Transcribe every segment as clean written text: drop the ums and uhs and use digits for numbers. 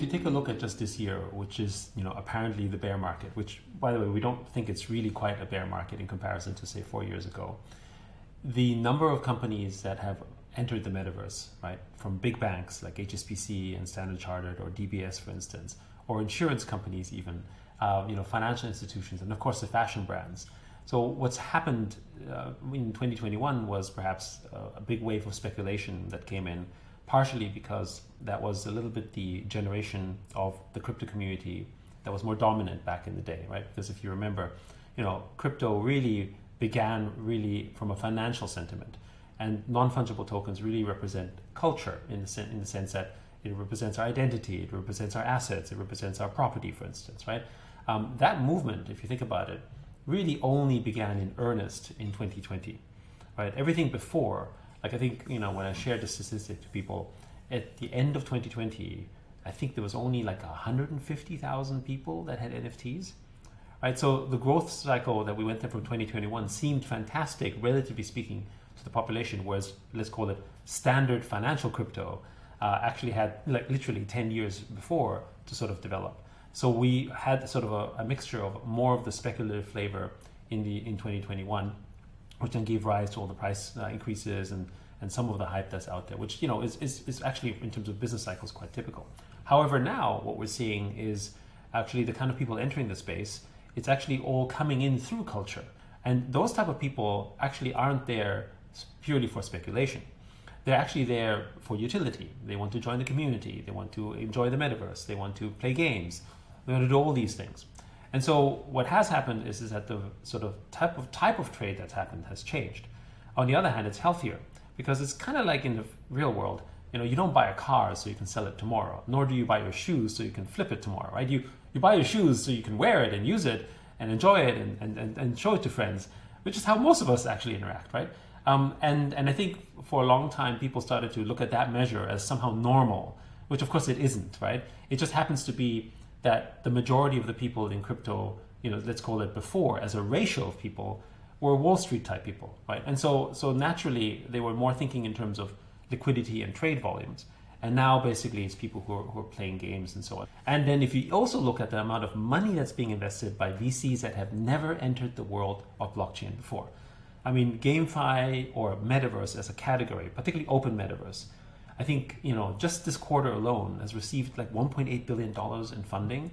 take a look at just this year, which is, apparently the bear market, which, by the way, we don't think it's really quite a bear market in comparison to, say, 4 years ago. The number of companies that have entered the metaverse, right, from big banks like HSBC and Standard Chartered or DBS, for instance, or insurance companies even, financial institutions, and of course the fashion brands. So what's happened in 2021 was perhaps a big wave of speculation that came in, partially because that was a little bit the generation of the crypto community that was more dominant back in the day, right? Because if you remember, crypto really began really from a financial sentiment, and non-fungible tokens really represent culture in the sense that it represents our identity, it represents our assets, it represents our property, for instance, right? That movement, if you think about it, really only began in earnest in 2020, right? Everything before, like I think, when I shared the statistic to people, at the end of 2020, I think there was only like 150,000 people that had NFTs, right? So the growth cycle that we went through from 2021 seemed fantastic, relatively speaking, to the population, whereas, let's call it standard financial crypto, actually had like literally 10 years before to sort of develop. So we had sort of a mixture of more of the speculative flavor in 2021, which then gave rise to all the price increases and some of the hype that's out there, which is actually, in terms of business cycles, quite typical. However, now what we're seeing is actually the kind of people entering the space, it's actually all coming in through culture. And those type of people actually aren't there purely for speculation. They're actually there for utility. They want to join the community. They want to enjoy the metaverse. They want to play games. They want to do all these things. And so what has happened is that the sort of type of trade that's happened has changed. On the other hand, it's healthier, because it's kind of like in the real world. You don't buy a car so you can sell it tomorrow, nor do you buy your shoes so you can flip it tomorrow, right? You buy your shoes so you can wear it and use it and enjoy it and show it to friends, which is how most of us actually interact, right? And I think for a long time, people started to look at that measure as somehow normal, which of course it isn't, right? It just happens to be that the majority of the people in crypto, let's call it before, as a ratio of people, were Wall Street type people, right? And so naturally, they were more thinking in terms of liquidity and trade volumes. And now basically it's people who are playing games and so on. And then if you also look at the amount of money that's being invested by VCs that have never entered the world of blockchain before. I mean, GameFi or Metaverse as a category, particularly open Metaverse, I think, just this quarter alone has received like $1.8 billion in funding.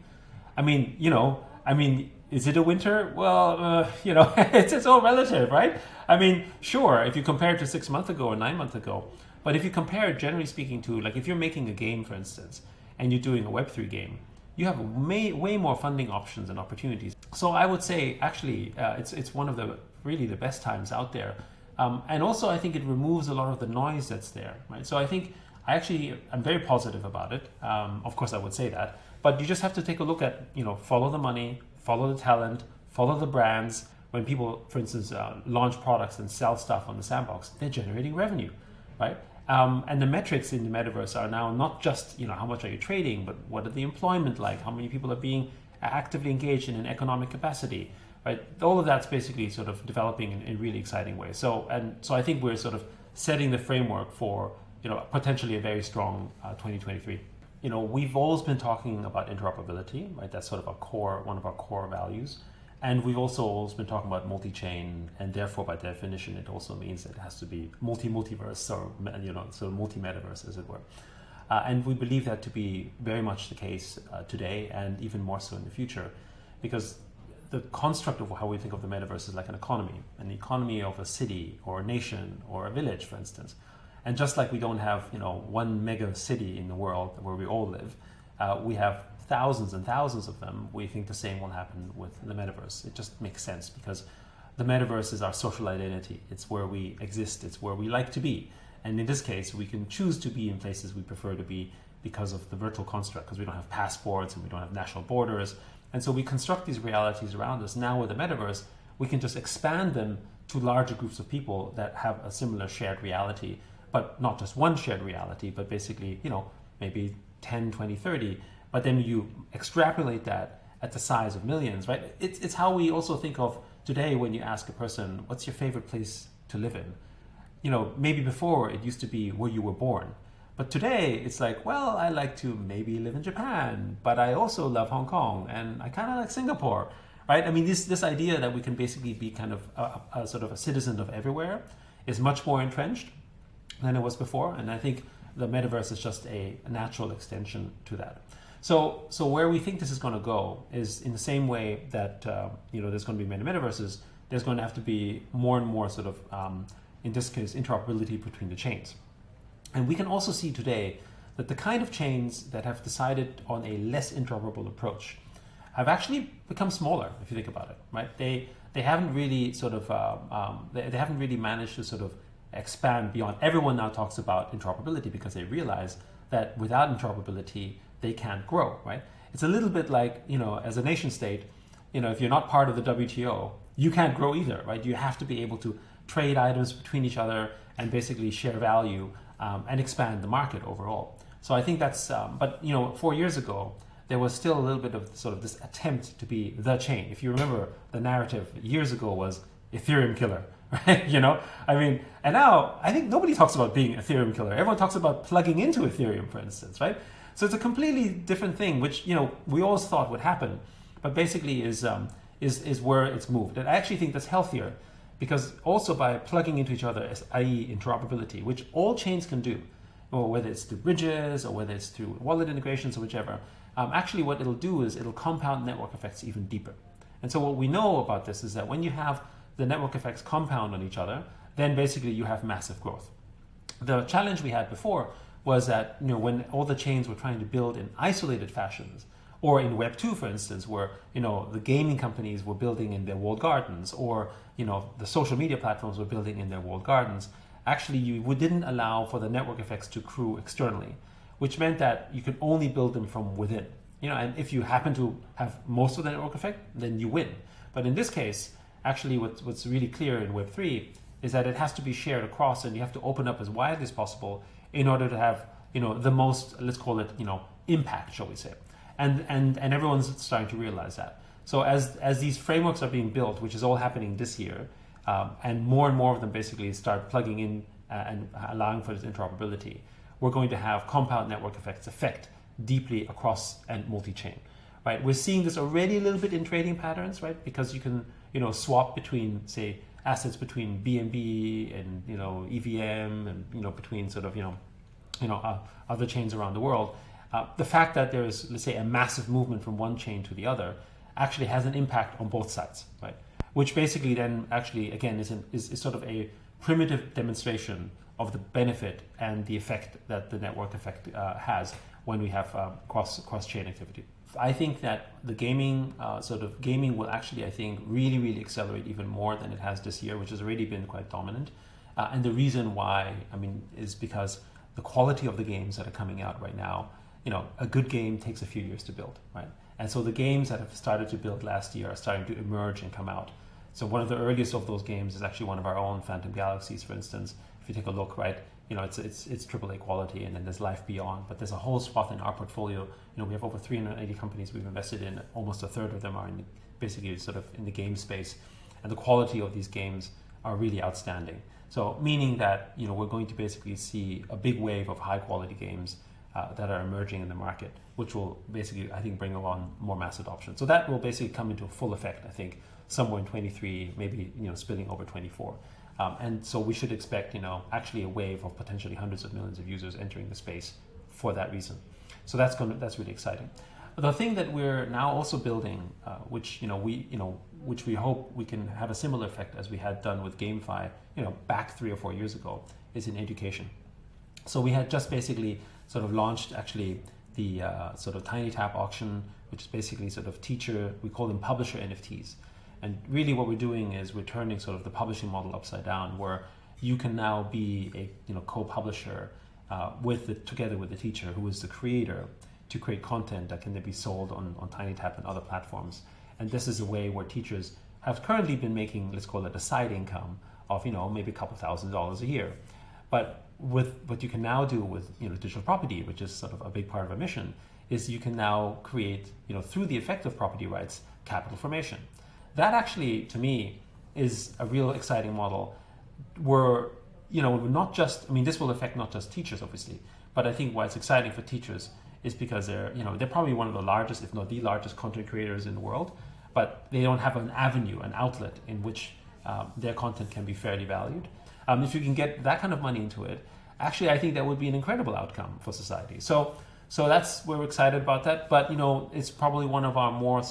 I mean, is it a winter? Well, it's all relative, right? I mean, sure, if you compare it to 6 months ago or 9 months ago, but if you compare it, generally speaking, to, like, if you're making a game, for instance, and you're doing a Web3 game, you have way more funding options and opportunities. So I would say, actually, it's one of the really the best times out there. And also, I think it removes a lot of the noise that's there, right? So I think I'm very positive about it. Of course, I would say that, but you just have to take a look at, follow the money, follow the talent, follow the brands. When people, for instance, launch products and sell stuff on the sandbox, they're generating revenue, right? And the metrics in the metaverse are now not just, how much are you trading, but what are the employment like? How many people are being actively engaged in an economic capacity, right? All of that's basically sort of developing in really exciting ways. So I think we're sort of setting the framework for, potentially a very strong 2023. We've always been talking about interoperability, right? That's sort of one of our core values. And we've also always been talking about multi-chain, and therefore, by definition, it also means that it has to be multi-multiverse, or so multi-metaverse, as it were. And we believe that to be very much the case today, and even more so in the future, because the construct of how we think of the metaverse is like an economy of a city or a nation or a village, for instance. And just like we don't have, one mega city in the world where we all live, we have thousands and thousands of them. We think the same will happen with the metaverse. It just makes sense, because the metaverse is our social identity. It's where we exist. It's where we like to be. And in this case, we can choose to be in places we prefer to be because of the virtual construct, because we don't have passports and we don't have national borders. And so we construct these realities around us. Now with the metaverse, we can just expand them to larger groups of people that have a similar shared reality, but not just one shared reality, but basically, maybe 10, 20, 30. But then you extrapolate that at the size of millions, right? It's how we also think of today when you ask a person, what's your favorite place to live in? Maybe before it used to be where you were born. But today it's like, well, I like to maybe live in Japan, but I also love Hong Kong and I kind of like Singapore, right? I mean, this idea that we can basically be kind of a sort of a citizen of everywhere is much more entrenched than it was before. And I think the metaverse is just a natural extension to that. So where we think this is going to go is in the same way that there's going to be many metaverses. There's going to have to be more and more sort of, in this case, interoperability between the chains. And we can also see today that the kind of chains that have decided on a less interoperable approach have actually become smaller, if you think about it, right? They haven't really sort of they haven't really managed to sort of expand beyond. Everyone now talks about interoperability because they realize that without interoperability they can't grow, right? It's a little bit like, as a nation state, if you're not part of the WTO, you can't grow either, right? You have to be able to trade items between each other and basically share value and expand the market overall. So I think that's, but 4 years ago, there was still a little bit of sort of this attempt to be the chain. If you remember, the narrative years ago was Ethereum killer, right? And now I think nobody talks about being Ethereum killer. Everyone talks about plugging into Ethereum, for instance, right? So it's a completely different thing, which we always thought would happen, but basically is where it's moved. And I actually think that's healthier, because also by plugging into each other, i.e. interoperability, which all chains can do, or whether it's through bridges or whether it's through wallet integrations or whichever, actually what it'll do is it'll compound network effects even deeper. And so what we know about this is that when you have the network effects compound on each other, then basically you have massive growth. The challenge we had before was that when all the chains were trying to build in isolated fashions, or in Web 2, for instance, where the gaming companies were building in their walled gardens, or the social media platforms were building in their walled gardens, actually you didn't allow for the network effects to accrue externally, which meant that you could only build them from within. And if you happen to have most of the network effect, then you win. But in this case, actually what's really clear in Web 3 is that it has to be shared across, and you have to open up as wide as possible in order to have the most, let's call it, impact, shall we say. And everyone's starting to realize that. So as these frameworks are being built, which is all happening this year, and more of them basically start plugging in and allowing for this interoperability, we're going to have compound network effects affect deeply across and multi-chain, right? We're seeing this already a little bit in trading patterns, right? Because you can swap between, say, assets between BNB and EVM and between sort of other chains around the world. The fact that there's, let's say, a massive movement from one chain to the other actually has an impact on both sides, right? Which basically then actually, again, is sort of a primitive demonstration of the benefit and the effect that the network effect has when we have cross-chain activity. I think that the gaming will actually, I think, really accelerate even more than it has this year, which has already been quite dominant. And the reason why, is because the quality of the games that are coming out right now, a good game takes a few years to build, right? And so the games that have started to build last year are starting to emerge and come out. So one of the earliest of those games is actually one of our own Phantom Galaxies, for instance. If you take a look, right, it's AAA quality, and then there's life beyond. But there's a whole swath in our portfolio. We have over 380 companies we've invested in. Almost a third of them are basically sort of in the game space, and the quality of these games are really outstanding. So meaning that we're going to basically see a big wave of high quality games that are emerging in the market, which will basically, I think, bring along more mass adoption. So that will basically come into full effect, I think, somewhere in 23, maybe spilling over 24. And so we should expect, actually a wave of potentially hundreds of millions of users entering the space for that reason. So that's really exciting. The thing that we're now also building, which we hope we can have a similar effect as we had done with GameFi, back 3 or 4 years ago, is in education. So we had just basically sort of launched actually the sort of TinyTap auction, which is basically sort of we call them publisher NFTs. And really what we're doing is we're turning sort of the publishing model upside down, where you can now be a co-publisher together with the teacher, who is the creator, to create content that can then be sold on TinyTap and other platforms. And this is a way where teachers have currently been making, let's call it a side income of maybe a couple $1,000s a year. But with what you can now do with digital property, which is sort of a big part of our mission, is you can now create through the effect of property rights, capital formation. That actually, to me, is a real exciting model, where not just, I mean, this will affect not just teachers, obviously, but I think why it's exciting for teachers is because they're probably one of the largest, if not the largest content creators in the world, but they don't have an avenue, an outlet in which their content can be fairly valued. If you can get that kind of money into it, actually, I think that would be an incredible outcome for society. So we're excited about that. But it's probably one of our more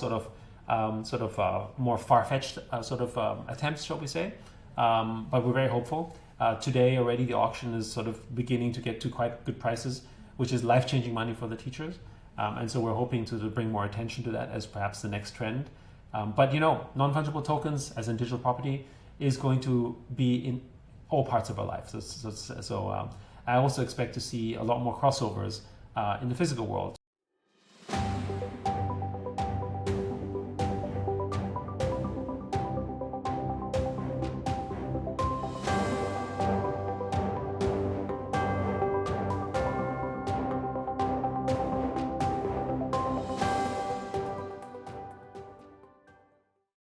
more far-fetched attempts, shall we say? But we're very hopeful. Today already, the auction is sort of beginning to get to quite good prices, which is life-changing money for the teachers. And so we're hoping to bring more attention to that as perhaps the next trend. But non-fungible tokens, as in digital property, is going to be in all parts of our life. So I also expect to see a lot more crossovers in the physical world.